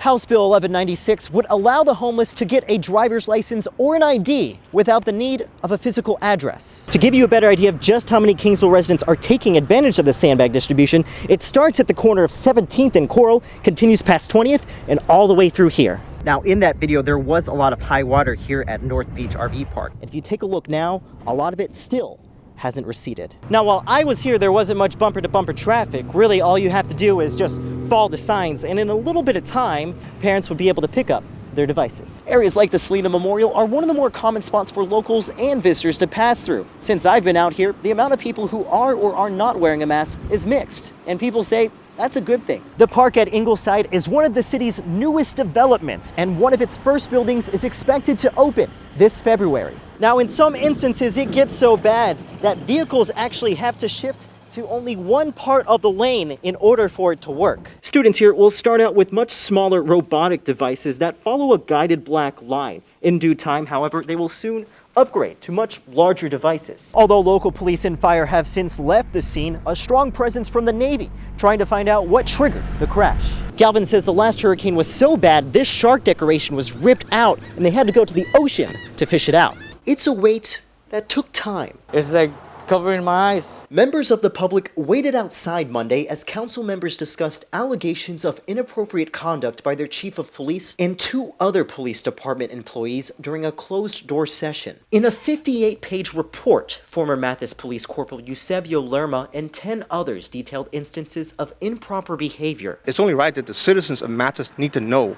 House Bill 1196 would allow the homeless to get a driver's license or an ID without the need of a physical address. To give you a better idea of just how many Kingsville residents are taking advantage of the sandbag distribution, it starts at the corner of 17th and Coral, continues past 20th, and all the way through here. Now, in that video, there was a lot of high water here at North Beach RV Park. And if you take a look now, a lot of it still hasn't receded. Now, while I was here, there wasn't much bumper-to-bumper traffic. Really, all you have to do is just follow the signs, and in a little bit of time, parents would be able to pick up their devices. Areas like the Selena Memorial are one of the more common spots for locals and visitors to pass through. Since I've been out here, the amount of people who are or are not wearing a mask is mixed, and people say that's a good thing. The park at Ingleside is one of the city's newest developments, and one of its first buildings is expected to open this February. Now, in some instances, it gets so bad that vehicles actually have to shift to only one part of the lane in order for it to work. Students here will start out with much smaller robotic devices that follow a guided black line. In due time, however, they will soon upgrade to much larger devices. Although local police and fire have since left the scene, a strong presence from the Navy trying to find out what triggered the crash. Galvin says the last hurricane was so bad, this shark decoration was ripped out and they had to go to the ocean to fish it out. It's a wait that took time. It's like covering my eyes. Members of the public waited outside Monday as council members discussed allegations of inappropriate conduct by their chief of police and two other police department employees during a closed-door session. In a 58-page report, former Mathis Police Corporal Eusebio Lerma and 10 others detailed instances of improper behavior. It's only right that the citizens of Mathis need to know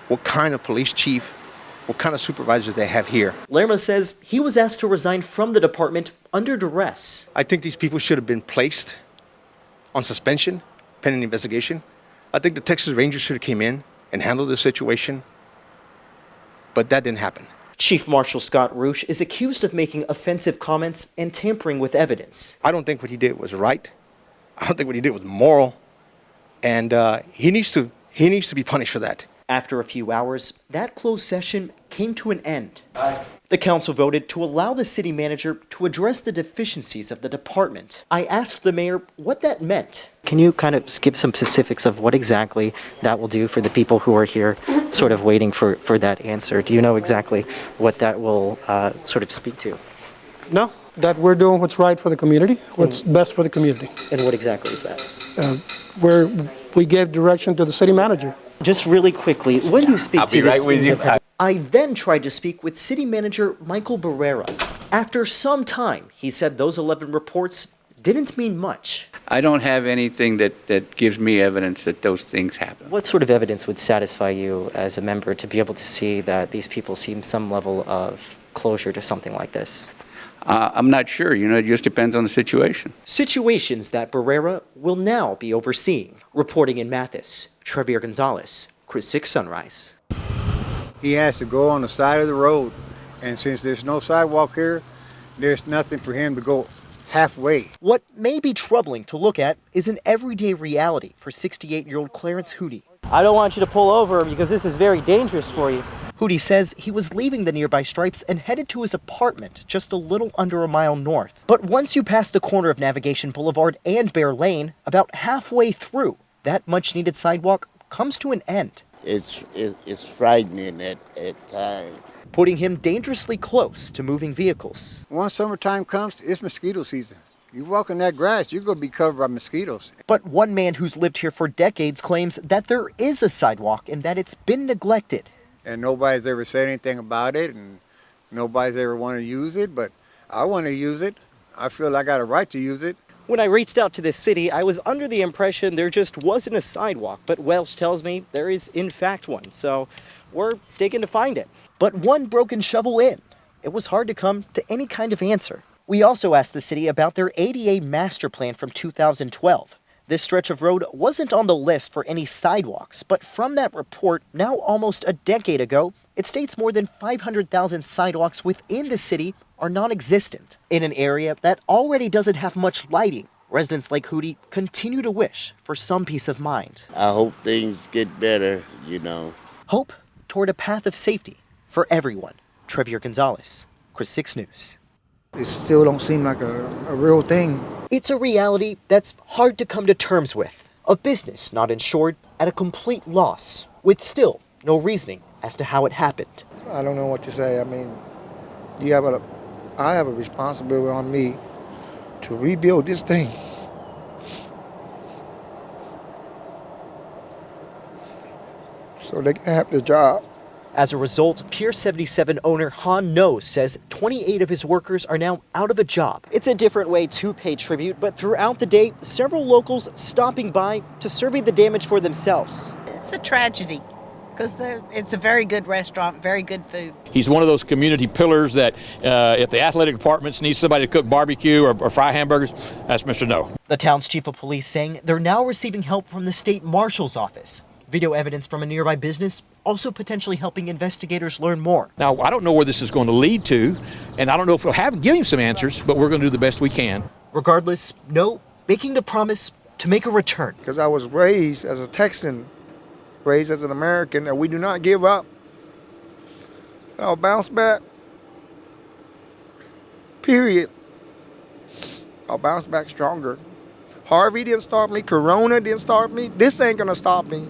what kind of police chief, what kind of supervisors they have here. Lerma says he was asked to resign from the department under duress. I think these people should have been placed on suspension pending investigation. I think the Texas Rangers should have came in and handled the situation, but that didn't happen. Chief Marshal Scott Roosh is accused of making offensive comments and tampering with evidence. I don't think what he did was right. I don't think what he did was moral, and he needs to be punished for that. After a few hours, that closed session came to an end. The council voted to allow the city manager to address the deficiencies of the department. I asked the mayor what that meant. Can you kind of give some specifics of what exactly that will do for the people who are here sort of waiting for that answer? Do you know exactly what that will sort of speak to? No, that we're doing what's right for the community, what's best for the community. And what exactly is that? We gave direction to the city manager. Just really quickly, when you speak I'll to be this, right with you. I then tried to speak with city manager Michael Barrera. After some time, he said those 11 reports didn't mean much. I don't have anything that gives me evidence that those things happen. What sort of evidence would satisfy you as a member to be able to see that these people seem some level of closure to something like this? I'm not sure. It just depends on the situation. Situations that Barrera will now be overseeing. Reporting in Mathis, Trevier Gonzalez, KRIS 6 Sunrise. He has to go on the side of the road, and since there's no sidewalk here, there's nothing for him to go halfway. What may be troubling to look at is an everyday reality for 68-year-old Clarence Hootie. I don't want you to pull over because this is very dangerous for you. Hootie says he was leaving the nearby Stripes and headed to his apartment just a little under a mile north. But once you pass the corner of Navigation Boulevard and Bear Lane, about halfway through, that much-needed sidewalk comes to an end. It's frightening at times. Putting him dangerously close to moving vehicles. Once summertime comes, it's mosquito season. You walk in that grass, you're going to be covered by mosquitoes. But one man who's lived here for decades claims that there is a sidewalk and that it's been neglected. And nobody's ever said anything about it, and nobody's ever wanted to use it, but I want to use it. I feel I got a right to use it. When I reached out to the city, I was under the impression there just wasn't a sidewalk, but Welsh tells me there is in fact one, so we're digging to find it. But one broken shovel in, it was hard to come to any kind of answer. We also asked the city about their ADA master plan from 2012. This stretch of road wasn't on the list for any sidewalks, but from that report, now almost a decade ago, it states more than 500,000 sidewalks within the city are non-existent. In an area that already doesn't have much lighting, residents like Hootie continue to wish for some peace of mind. I hope things get better, Hope toward a path of safety for everyone. Trevier Gonzalez, KRIS 6 News. It still don't seem like a real thing. It's a reality that's hard to come to terms with. A business not insured at a complete loss. with still no reasoning as to how it happened. I don't know what to say. I mean, I have a responsibility on me to rebuild this thing. So they can have their job. As a result, Pier 77 owner Han No says 28 of his workers are now out of a job. It's a different way to pay tribute, but throughout the day, several locals stopping by to survey the damage for themselves. It's a tragedy because it's a very good restaurant, very good food. He's one of those community pillars that if the athletic departments need somebody to cook barbecue or fry hamburgers, that's Mr. No. The town's chief of police saying they're now receiving help from the state marshal's office. Video evidence from a nearby business also potentially helping investigators learn more. Now, I don't know where this is going to lead to, and I don't know if we'll give him some answers, but we're going to do the best we can. Regardless, No making the promise to make a return. Because I was raised as a Texan, raised as an American, and we do not give up. I'll bounce back. Period. I'll bounce back stronger. Harvey didn't stop me. Corona didn't stop me. This ain't gonna stop me.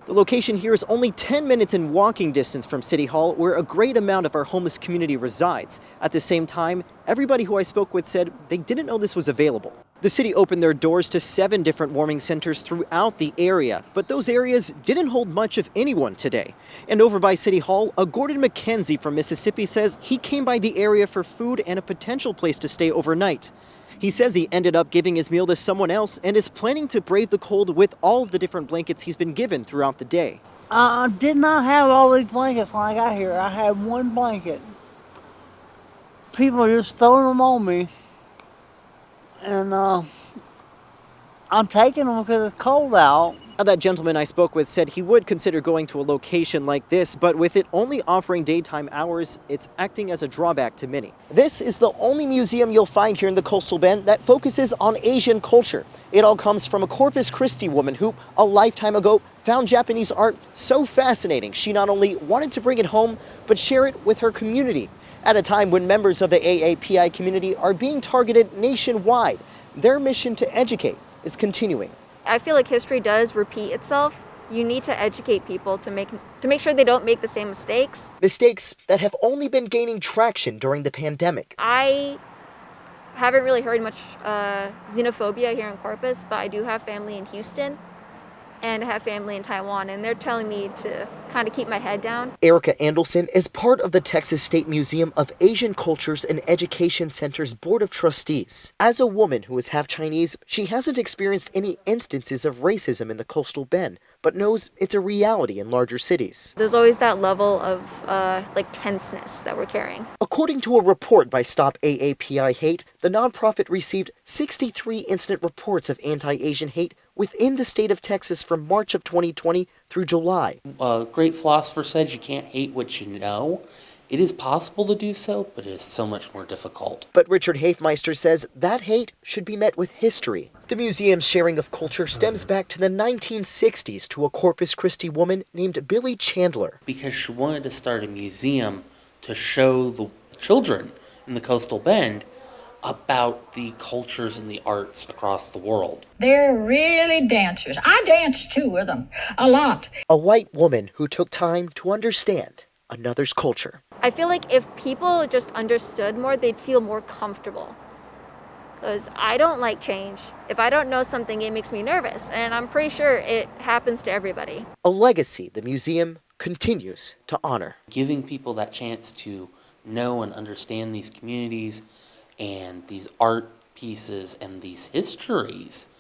The location here is only 10 minutes in walking distance from City Hall, where a great amount of our homeless community resides. At the same time, everybody who I spoke with said they didn't know this was available. The city opened their doors to 7 different warming centers throughout the area, but those areas didn't hold much of anyone today. And over by City Hall, a Gordon McKenzie from Mississippi says he came by the area for food and a potential place to stay overnight. He says he ended up giving his meal to someone else and is planning to brave the cold with all of the different blankets he's been given throughout the day. I did not have all these blankets when I got here. I had one blanket. People are just throwing them on me. And I'm taking them because it's cold out. That gentleman I spoke with said he would consider going to a location like this, but with it only offering daytime hours, it's acting as a drawback to many. This is the only museum you'll find here in the Coastal Bend that focuses on Asian culture. It all comes from a Corpus Christi woman who, a lifetime ago, found Japanese art so fascinating she not only wanted to bring it home, but share it with her community. At a time when members of the AAPI community are being targeted nationwide, their mission to educate is continuing. I feel like history does repeat itself. You need to educate people to make sure they don't make the same mistakes. Mistakes that have only been gaining traction during the pandemic. I haven't really heard much xenophobia here in Corpus, but I do have family in Houston and I have family in Taiwan, and they're telling me to kind of keep my head down. Erica Andelson is part of the Texas State Museum of Asian Cultures and Education Center's Board of Trustees. As a woman who is half Chinese, she hasn't experienced any instances of racism in the Coastal Bend, but knows it's a reality in larger cities. There's always that level of tenseness that we're carrying. According to a report by Stop AAPI Hate, the nonprofit received 63 incident reports of anti-Asian hate within the state of Texas from March of 2020 through July. A great philosopher said you can't hate what you know. It is possible to do so, but it is so much more difficult. But Richard Hafmeister says that hate should be met with history. The museum's sharing of culture stems back to the 1960s to a Corpus Christi woman named Billy Chandler. Because she wanted to start a museum to show the children in the Coastal Bend about the cultures and the arts across the world. They're really dancers. I dance too with them, a lot. A white woman who took time to understand another's culture. I feel like if people just understood more, they'd feel more comfortable. Because I don't like change. If I don't know something, it makes me nervous, and I'm pretty sure it happens to everybody. A legacy the museum continues to honor. Giving people that chance to know and understand these communities and these art pieces and these histories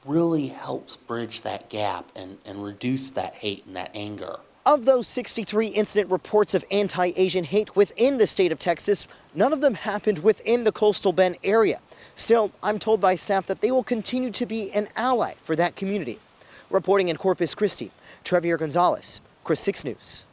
really helps bridge that gap and reduce that hate and that anger. Of those 63 incident reports of anti-Asian hate within the state of Texas, none of them happened within the Coastal Bend area. Still, I'm told by staff that they will continue to be an ally for that community. Reporting in Corpus Christi, Trevier Gonzalez, KRIS 6 News.